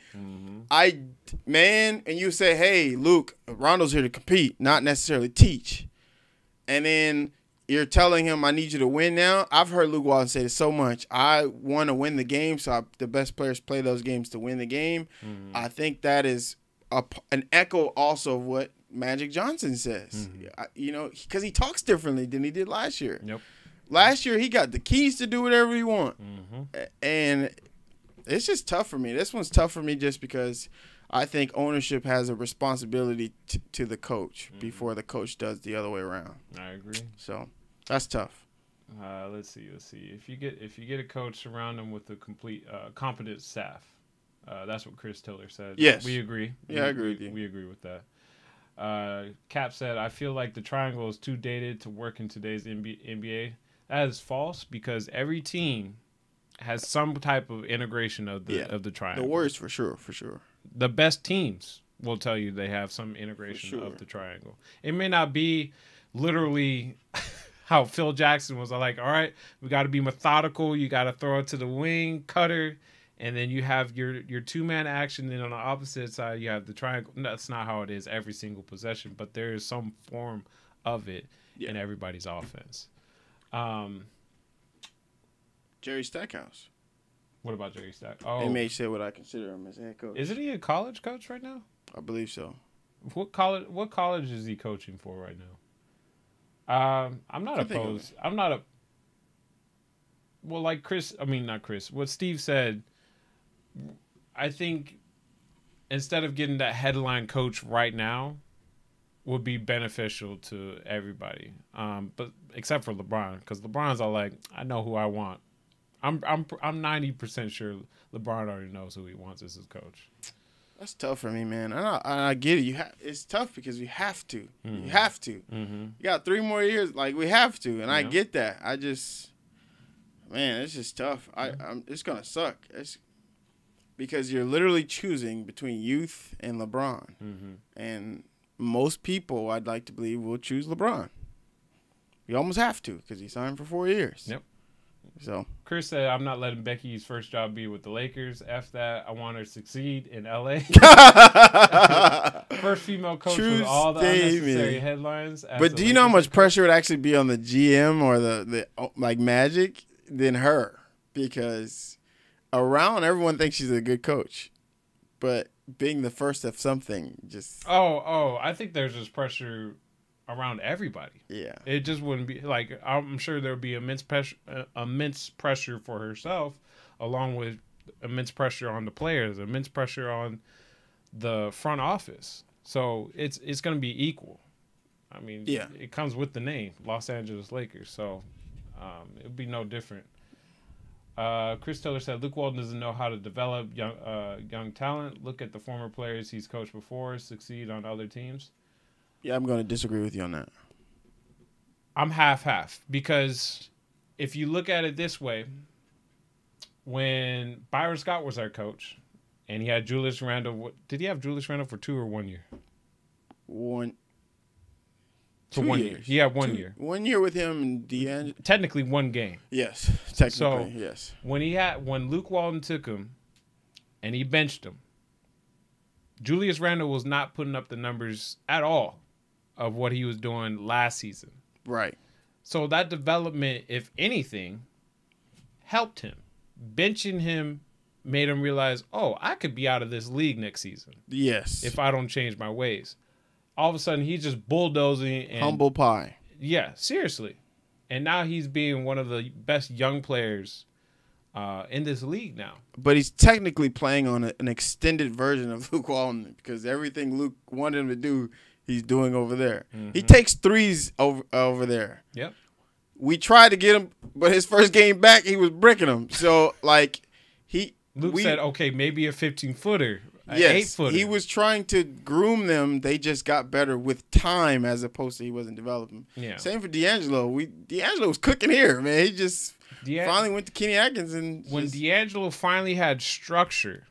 B: and you say, hey, Luke, Rondo's here to compete, not necessarily teach. And then you're telling him, I need you to win now. I've heard Luke Walton say this so much. I want to win the game, so the best players play those games to win the game. Mm-hmm. I think that is an echo also of what Magic Johnson says. Mm-hmm. Because he talks differently than he did last year.
A: Yep.
B: Last year, he got the keys to do whatever he want. Mm-hmm. And it's just tough for me. This one's tough for me just because I think ownership has a responsibility to the coach before the coach does the other way around.
A: I agree.
B: So that's tough.
A: Let's see. If you get a coach, surround him with a complete competent staff. That's what Chris Tiller said.
B: Yes.
A: We agree.
B: Yeah, I agree with you.
A: We agree with that. Cap said, I feel like the triangle is too dated to work in today's NBA. That is false, because every team has some type of integration of the triangle.
B: The Warriors for sure.
A: The best teams will tell you they have some integration of the triangle. It may not be literally how Phil Jackson was like, all right, we got to be methodical. You got to throw it to the wing, cutter, and then you have your two-man action. Then on the opposite side, you have the triangle. That's not how it is every single possession, but there is some form of it in everybody's offense.
B: Jerry Stackhouse.
A: What about Jerry Stack? Oh,
B: they may say what I consider him as head coach.
A: Isn't he a college coach right now?
B: I believe so.
A: What college is he coaching for right now? I'm not opposed. I'm not a. Well, like not Chris. What Steve said, I think instead of getting that headline coach right now, would be beneficial to everybody. But except for LeBron, because LeBron's all like, I know who I want. I'm 90% sure LeBron already knows who he wants as his coach.
B: That's tough for me, man. I get it. It's tough because we have to. Mm-hmm. You have to. Mm-hmm. You got 3 more years. Like, we have to, and I get that. Man, it's just tough. It's gonna suck. It's because you're literally choosing between youth and LeBron, and most people, I'd like to believe, will choose LeBron. You almost have to, because he signed for 4 years.
A: Yep.
B: So
A: Chris said, I'm not letting Becky's first job be with the Lakers. F that. I want her to succeed in L.A. First female coach with all the unnecessary headlines.
B: But do you know how much pressure would actually be on the GM or the like Magic than her? Because around, everyone thinks she's a good coach. But being the first of something just...
A: Oh, I think there's just pressure around everybody.
B: Yeah.
A: It just wouldn't be... Like, I'm sure there would be immense pressure for herself, along with immense pressure on the players, immense pressure on the front office. So it's going to be equal. I mean, it comes with the name, Los Angeles Lakers. So it would be no different. Chris Tiller said, Luke Walton doesn't know how to develop young talent. Look at the former players he's coached before succeed on other teams.
B: Yeah, I'm going to disagree with you on that.
A: I'm half-half, because if you look at it this way, when Byron Scott was our coach and he had Julius Randle, did he have Julius Randle for 2 or 1 year?
B: One.
A: For 1 year. He had 1 year.
B: 1 year with him and D'Angelo.
A: Technically 1 game.
B: Yes, technically, yes.
A: When Luke Walton took him and he benched him, Julius Randle was not putting up the numbers at all of what he was doing last season.
B: Right.
A: So that development, if anything, helped him. Benching him made him realize, oh, I could be out of this league next season.
B: Yes.
A: If I don't change my ways. All of a sudden, he's just bulldozing. And,
B: humble pie.
A: Yeah, seriously. And now he's being one of the best young players in this league now.
B: But he's technically playing on an extended version of Luke Walton because everything Luke wanted him to do, he's doing over there. Mm-hmm. He takes threes over there.
A: Yep.
B: We tried to get him, but his first game back, he was bricking them. So, like,
A: Luke said, okay, maybe a 15-footer.
B: Yes,
A: 8-footer.
B: he was trying to groom them. They just got better with time as opposed to he wasn't developing.
A: Yeah.
B: Same for D'Angelo. D'Angelo was cooking here, man. He just finally went to Kenny Atkins.
A: When D'Angelo finally had structure,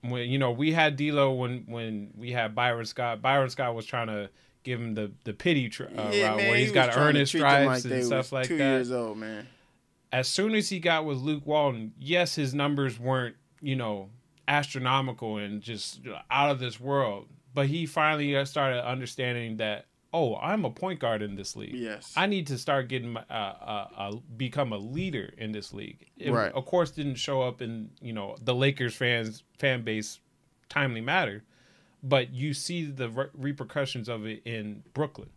A: when we had D'Lo when we had Byron Scott. Byron Scott was trying to give him the pity route where he's got to earn his stripes and stuff like that.
B: 2 years old, man.
A: As soon as he got with Luke Walton, yes, his numbers weren't, astronomical and just out of this world. But he finally started understanding that, oh, I'm a point guard in this league.
B: Yes.
A: I need to start getting become a leader in this league. It,
B: right.
A: Of course, didn't show up in, the Lakers fan base timely matter. But you see the repercussions of it in Brooklyn.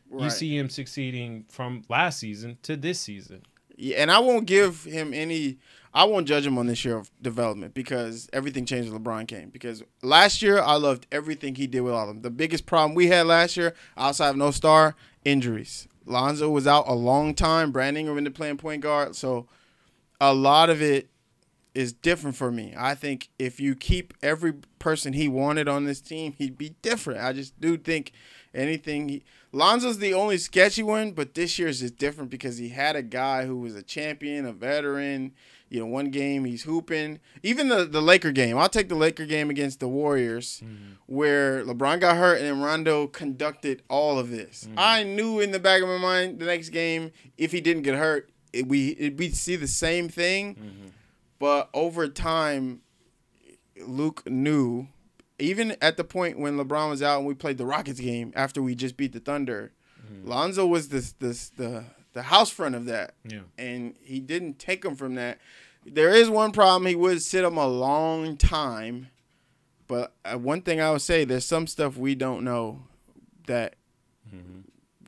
A: Right. You see him succeeding from last season to this season.
B: Yeah, and I won't give him I won't judge him on this year of development because everything changed when LeBron came. Because last year, I loved everything he did with all of them. The biggest problem we had last year, outside of no star, injuries. Lonzo was out a long time. Brandon Ingram into playing point guard. So a lot of it is different for me. I think if you keep every person he wanted on this team, he'd be different. I just do think Lonzo's the only sketchy one, but this year is just different because he had a guy who was a champion, a veteran. One game he's hooping. Even the Laker game. I'll take the Laker game against the Warriors where LeBron got hurt and then Rondo conducted all of this. I knew in the back of my mind the next game, if he didn't get hurt, we'd see the same thing. But over time, Luke knew, even at the point when LeBron was out and we played the Rockets game after we just beat the Thunder, Lonzo was the house front of that. Yeah. And he didn't take him from that. There is one problem. He would sit him a long time. But one thing I would say, there's some stuff we don't know that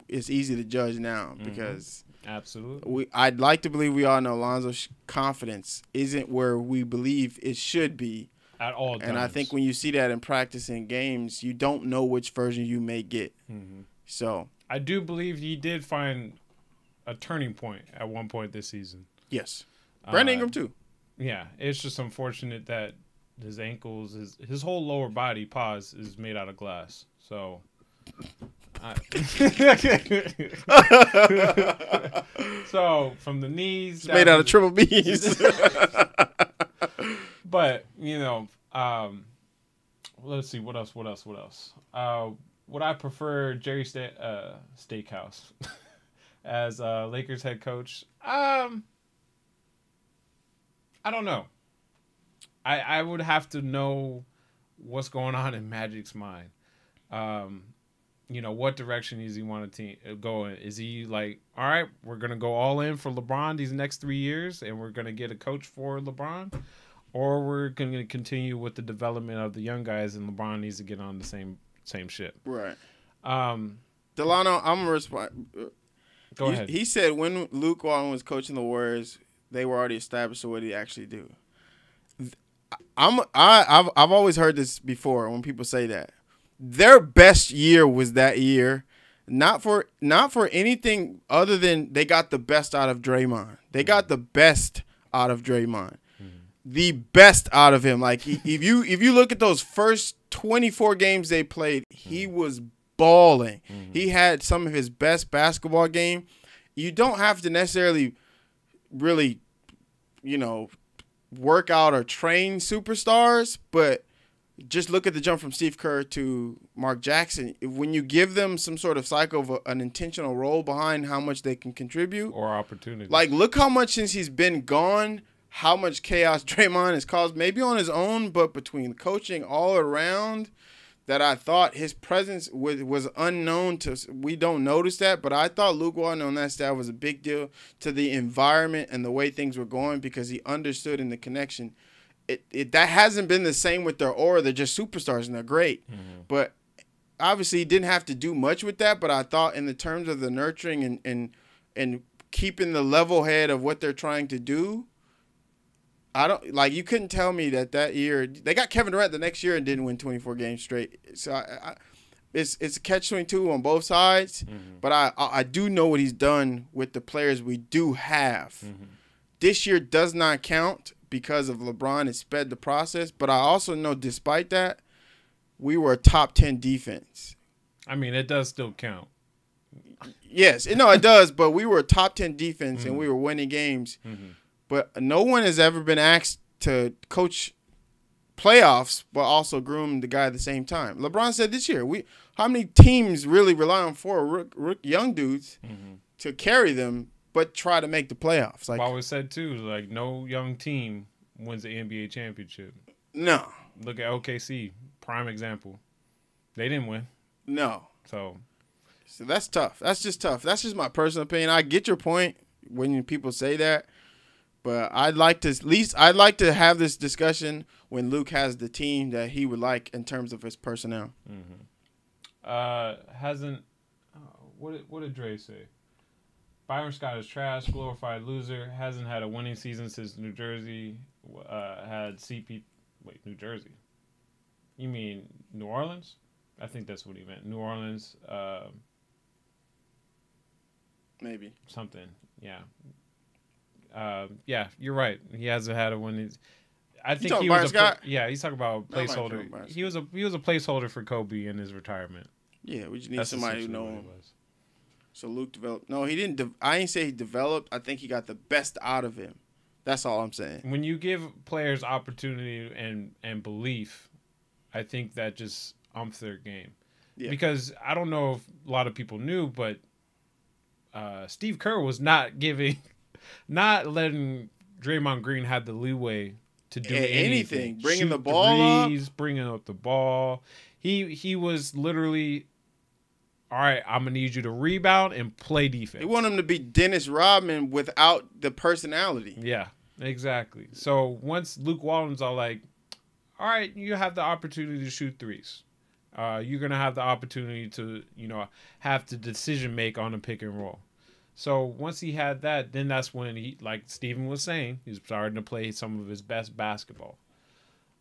B: it's easy to judge now because
A: absolutely.
B: I'd like to believe we all know Lonzo's confidence isn't where we believe it should be.
A: At all times.
B: And I think when you see that in practice in games, you don't know which version you may get. So
A: I do believe he did find a turning point at one point this season.
B: Yes. Brandon Ingram too.
A: Yeah. It's just unfortunate that his ankles, his whole lower body, is made out of glass. So so from the knees.
B: It's made out of triple B's.
A: But, let's see, what else? Would I prefer Jerry Steakhouse as Lakers head coach? I don't know. I would have to know what's going on in Magic's mind. What direction does he want to go in? Is he like, all right, we're going to go all in for LeBron these next 3 years and we're going to get a coach for LeBron? Or we're going to continue with the development of the young guys, and LeBron needs to get on the same ship.
B: Right. Delano, I'm gonna respond.
A: Go ahead.
B: He said when Luke Walton was coaching the Warriors, they were already established to what he actually do. I've always heard this before when people say that their best year was that year, not for anything other than they got the best out of Draymond. They got the best out of Draymond. The best out of him. Like if you look at those first 24 games they played, he was balling. He had some of his best basketball game. You don't have to necessarily really, work out or train superstars, but just look at the jump from Steve Kerr to Mark Jackson. When you give them some sort of cycle of an intentional role behind how much they can contribute
A: or opportunity,
B: like look how much since he's been gone. How much chaos Draymond has caused, maybe on his own, but between coaching all around, that I thought his presence was unknown to. We don't notice that, but I thought Luke Walton on that staff was a big deal to the environment and the way things were going because he understood in the connection. That hasn't been the same with their aura. They're just superstars and they're great. Mm-hmm. But obviously he didn't have to do much with that, but I thought in the terms of the nurturing and keeping the level head of what they're trying to do, you couldn't tell me that year they got Kevin Durant the next year and didn't win 24 games straight. So it's a catch-22 on both sides. Mm-hmm. But I do know what he's done with the players we do have. Mm-hmm. This year does not count because of LeBron. It sped the process. But I also know despite that, we were a top 10 defense.
A: I mean, it does still count.
B: Yes, it does. But we were a top 10 defense and we were winning games. Mm-hmm. But no one has ever been asked to coach playoffs, but also groom the guy at the same time. LeBron said this year, how many teams really rely on four young dudes to carry them, but try to make the playoffs?
A: Like I always said too, like no young team wins the NBA championship.
B: No.
A: Look at OKC, prime example. They didn't win.
B: No.
A: So
B: that's tough. That's just tough. That's just my personal opinion. I get your point when people say that. But I'd like to have this discussion when Luke has the team that he would like in terms of his personnel.
A: Mm-hmm. What did Dre say? Byron Scott is trash, glorified loser. Hasn't had a winning season since New Jersey had CP. Wait, New Jersey? You mean New Orleans? I think that's what he meant. New Orleans.
B: Maybe
A: something. Yeah. Yeah, you're right. He hasn't had a winning. I think he was he's talking about a placeholder. He was a placeholder for Kobe in his retirement.
B: Yeah, we just need somebody who knows him. So Luke developed. No, he didn't. I ain't say he developed. I think he got the best out of him. That's all I'm saying.
A: When you give players opportunity and belief, I think that just umps their game. Yeah. Because I don't know if a lot of people knew, but Steve Kerr was not letting Draymond Green have the leeway to do anything.
B: Bringing the ball
A: threes, bringing up the ball. He was literally, all right, I'm going to need you to rebound and play defense.
B: They want him to be Dennis Rodman without the personality.
A: Yeah, exactly. So once Luke Walton's all like, all right, you have the opportunity to shoot threes. You're going to have the opportunity to, have the decision make on a pick and roll. So once he had that, then that's when he, like Steven was saying, he's starting to play some of his best basketball.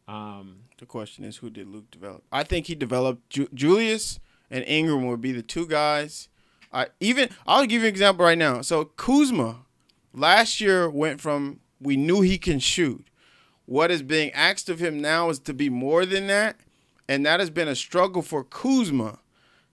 B: The question is, who did Luke develop? I think he developed Julius and Ingram would be the two guys. I'll give you an example right now. So Kuzma last year went from we knew he can shoot. What is being asked of him now is to be more than that, and that has been a struggle for Kuzma.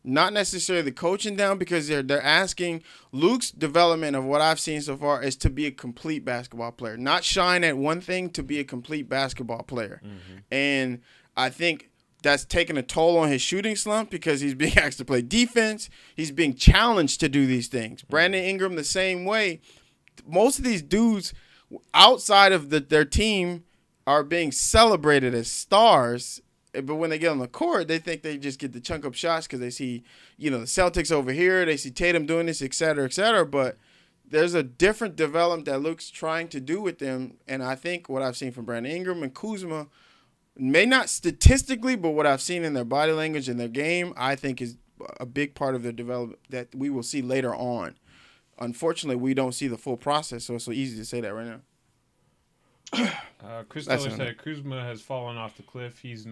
B: Not necessarily the coaching down because they're asking Luke's development of what I've seen so far is to be a complete basketball player. Not shine at one thing, to be a complete basketball player. Mm-hmm. And I think that's taken a toll on his shooting slump because he's being asked to play defense. He's being challenged to do these things. Mm-hmm. Brandon Ingram the same way. Most of these dudes outside of their team are being celebrated as stars. But when they get on the court, they think they just get the chunk up shots because they see, the Celtics over here. They see Tatum doing this, et cetera, et cetera. But there's a different development that Luke's trying to do with them. And I think what I've seen from Brandon Ingram and Kuzma, may not statistically, but what I've seen in their body language and their game, I think is a big part of their development that we will see later on. Unfortunately, we don't see the full process, so it's so easy to say that right now.
A: Chris Teller said Kuzma has fallen off the cliff. He's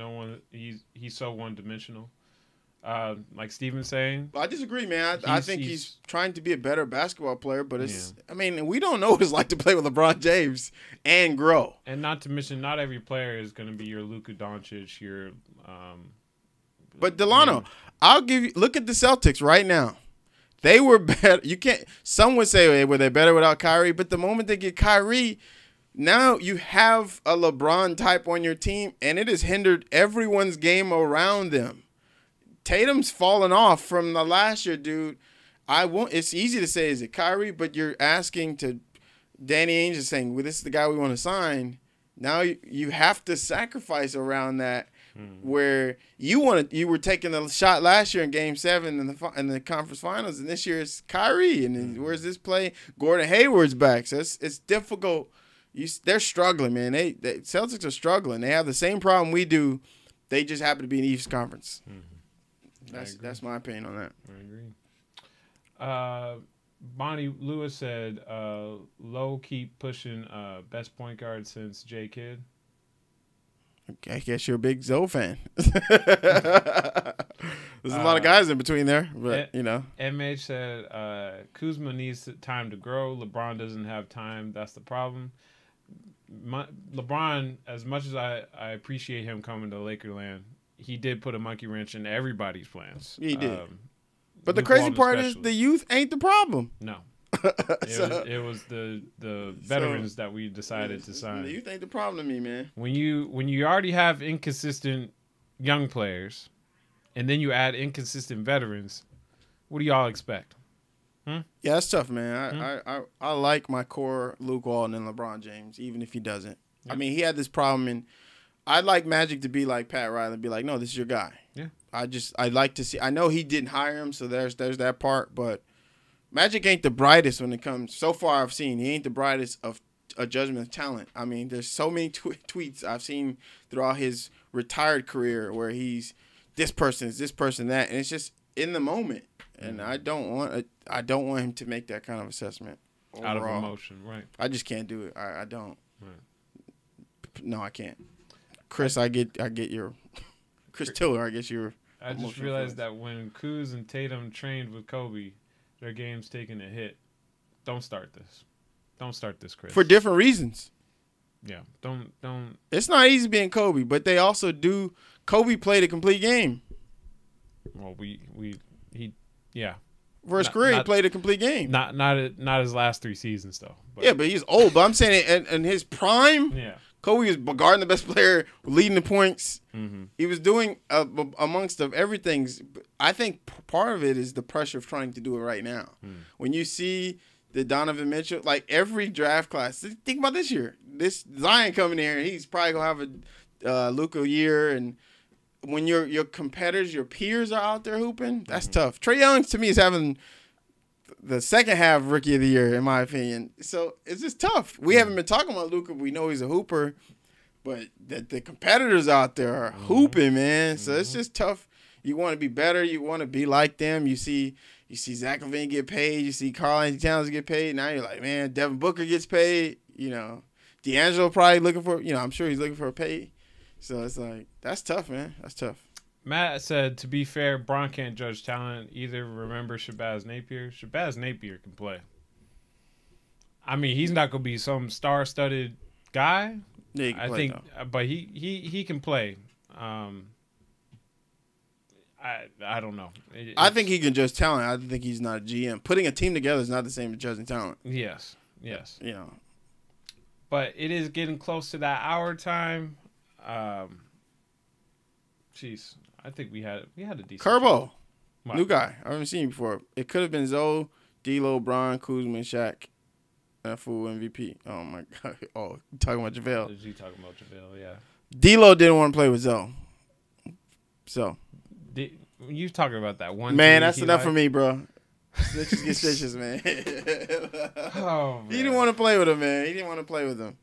A: so one-dimensional. Like Steven's saying.
B: I disagree, man. I think he's trying to be a better basketball player, but it's. Yeah. I mean, we don't know what it's like to play with LeBron James and grow.
A: And not to mention, not every player is going to be your Luka Doncic, your.
B: But Delano, I'll give you. Look at the Celtics right now. They were better. You can't. Some would say, hey, were they better without Kyrie? But the moment they get Kyrie. Now you have a LeBron type on your team, and it has hindered everyone's game around them. Tatum's fallen off from the last year, dude. It's easy to say, is it Kyrie? But you're asking to Danny Ainge is saying, well, this is the guy we want to sign. Now you have to sacrifice around that. where you were taking a shot last year in Game 7 in the conference finals, and this year it's Kyrie, and then where's this play? Gordon Hayward's back, so it's difficult. They're struggling, man. They Celtics are struggling. They have the same problem we do. They just happen to be in the East Conference. That's my opinion on that.
A: I agree. Bonnie Lewis said, "Low keep pushing best point guard since J Kidd."
B: I guess you're a big Zoe fan. There's a lot of guys in between there, but you know.
A: MH said Kuzma needs time to grow. LeBron doesn't have time. That's the problem. LeBron, as much as I appreciate him coming to Lakerland, he did put a monkey wrench in everybody's plans.
B: He did. But the crazy part is the youth ain't the problem.
A: No. It was the veterans that we decided to sign.
B: The youth ain't the problem to me, man.
A: When you already have inconsistent young players, and then you add inconsistent veterans, what do y'all expect?
B: Yeah, that's tough, man. I like my core Luke Walton and LeBron James, even if he doesn't. Yep. I mean, he had this problem, and I'd like Magic to be like Pat Riley and be like, no, this is your guy.
A: Yeah.
B: I'd like to see. I know he didn't hire him, so there's that part, but Magic ain't the brightest when it comes. So far, I've seen he ain't the brightest of a judgment of talent. I mean, there's so many tweets I've seen throughout his retired career where he's this person is this person that, and it's just in the moment. And I don't want him to make that kind of assessment overall.
A: Out of emotion, right?
B: I just can't do it. I don't.
A: Right.
B: No, I can't. Chris, I get your Chris Tiller. I guess you're.
A: I just realized that when Kuz and Tatum trained with Kobe, their game's taking a hit. Don't start this. Don't start this, Chris.
B: For different reasons.
A: Yeah. Don't.
B: It's not easy being Kobe, but they also do. Kobe played a complete game.
A: Well, yeah.
B: For his career, he played a complete game.
A: Not his last 3 seasons though.
B: But. Yeah, but he's old. But I'm saying in his prime.
A: Yeah.
B: Kobe was guarding the best player, leading the points.
A: Mm-hmm.
B: He was doing amongst everything. I think part of it is the pressure of trying to do it right now. When you see the Donovan Mitchell, like every draft class, think about this year. This Zion coming here, and he's probably gonna have a Luka year. And when your competitors, your peers are out there hooping, that's tough. Trae Young to me is having the second half rookie of the year, in my opinion. So it's just tough. We haven't been talking about Luka. We know he's a hooper, but the competitors out there are hooping, man. So it's just tough. You want to be better. You want to be like them. You see Zach LaVine get paid. You see Karl-Anthony Towns get paid. Now you're like, man, Devin Booker gets paid. You know, D'Angelo probably looking for. You know, I'm sure he's looking for a pay. So it's like that's tough, man. That's tough.
A: Matt said, to be fair, Bron can't judge talent either. Remember Shabazz Napier? Shabazz Napier can play. I mean, he's not going to be some star-studded guy.
B: Yeah, he can play, though.
A: But he can play. I don't know.
B: I think he can judge talent. I think he's not a GM. Putting a team together is not the same as judging talent.
A: Yes.
B: You know.
A: But it is getting close to that hour time. Jeez. I think we had a decent
B: Kerbo, new guy. I haven't seen him before. It could have been Zoe, D'Lo, Bron, Kuzma, and Shaq. That fool MVP. Oh my God. Oh, you talking about JaVale?
A: You talking about JaVale? Yeah.
B: D'Lo didn't want to play with Zoe. So.
A: You talking about that one?
B: Man, that's enough for me, bro. Snitches get stitches, man.
A: Oh, man.
B: He didn't want to play with him, man. He didn't want to play with him.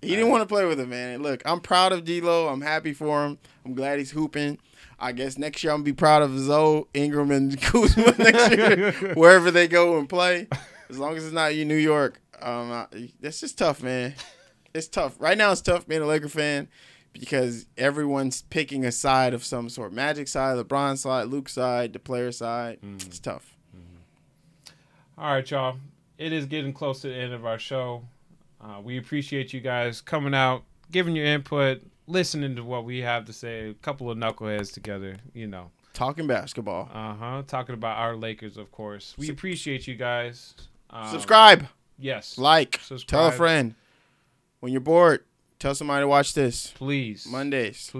B: He didn't want to play with him, man. Look, I'm proud of D'Lo. I'm happy for him. I'm glad he's hooping. I guess next year I'm going to be proud of Zoe, Ingram, and Kuzma next year, wherever they go and play. As long as it's not New York. That's just tough, man. It's tough. Right now it's tough being a Laker fan because everyone's picking a side of some sort. Magic side, LeBron side, Luke side, the player side. It's tough.
A: All right, y'all. It is getting close to the end of our show. We appreciate you guys coming out, giving your input, listening to what we have to say. A couple of knuckleheads together, you know.
B: Talking basketball.
A: Talking about our Lakers, of course. We appreciate you guys.
B: Subscribe.
A: Yes.
B: Like.
A: Subscribe.
B: Tell a friend. When you're bored, tell somebody to watch this.
A: Please.
B: Mondays.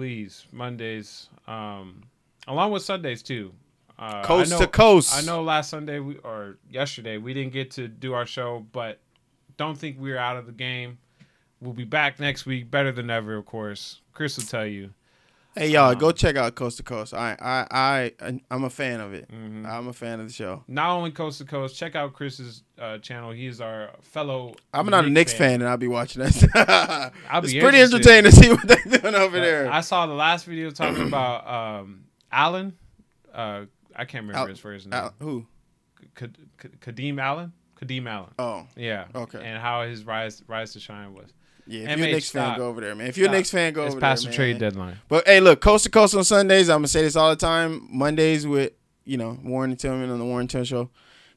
A: Mondays. Along with Sundays, too.
B: Coast to coast.
A: I know last Sunday or yesterday we didn't get to do our show, but don't think we're out of the game. We'll be back next week, better than ever, of course. Chris will tell you.
B: Hey y'all, go check out Coast to Coast. I'm a fan of it. Mm-hmm. I'm a fan of the show.
A: Not only Coast to Coast, check out Chris's channel. He is our fellow.
B: I'm not a Knicks fan, and I'll be watching that. It's pretty
A: interested.
B: entertaining to see what they're doing over there.
A: I saw the last video talking about Allen. I can't remember his first name.
B: Who?
A: Kadeem Allen. Kadeem Allen.
B: Oh,
A: yeah.
B: Okay.
A: And how his rise to shine was.
B: Yeah, if you're a Knicks fan, go over there, man. If you're a Knicks fan, go over there, man.
A: It's past the trade deadline.
B: But, hey, look, Coast to Coast on Sundays. I'm going to say this all the time. Mondays with, Warren and Tillman on the Warren and Tillman Show.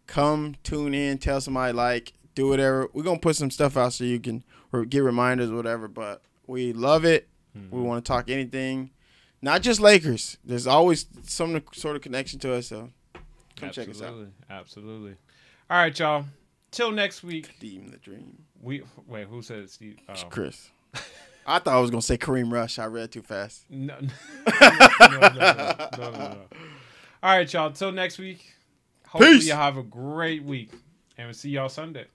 B: Come, tune in, tell somebody, do whatever. We're going to put some stuff out so you can get reminders or whatever. But we love it. Mm-hmm. We want to talk anything. Not just Lakers. There's always some sort of connection to us, so come check us out.
A: Absolutely. All right, y'all. Till next week.
B: Kadeem the Dream.
A: Wait, who said it, Steve?
B: Chris. I thought I was going to say Kareem Rush. I read too fast.
A: No. All right, y'all. Till next week. Hopefully you have a great week. And we'll see y'all Sunday.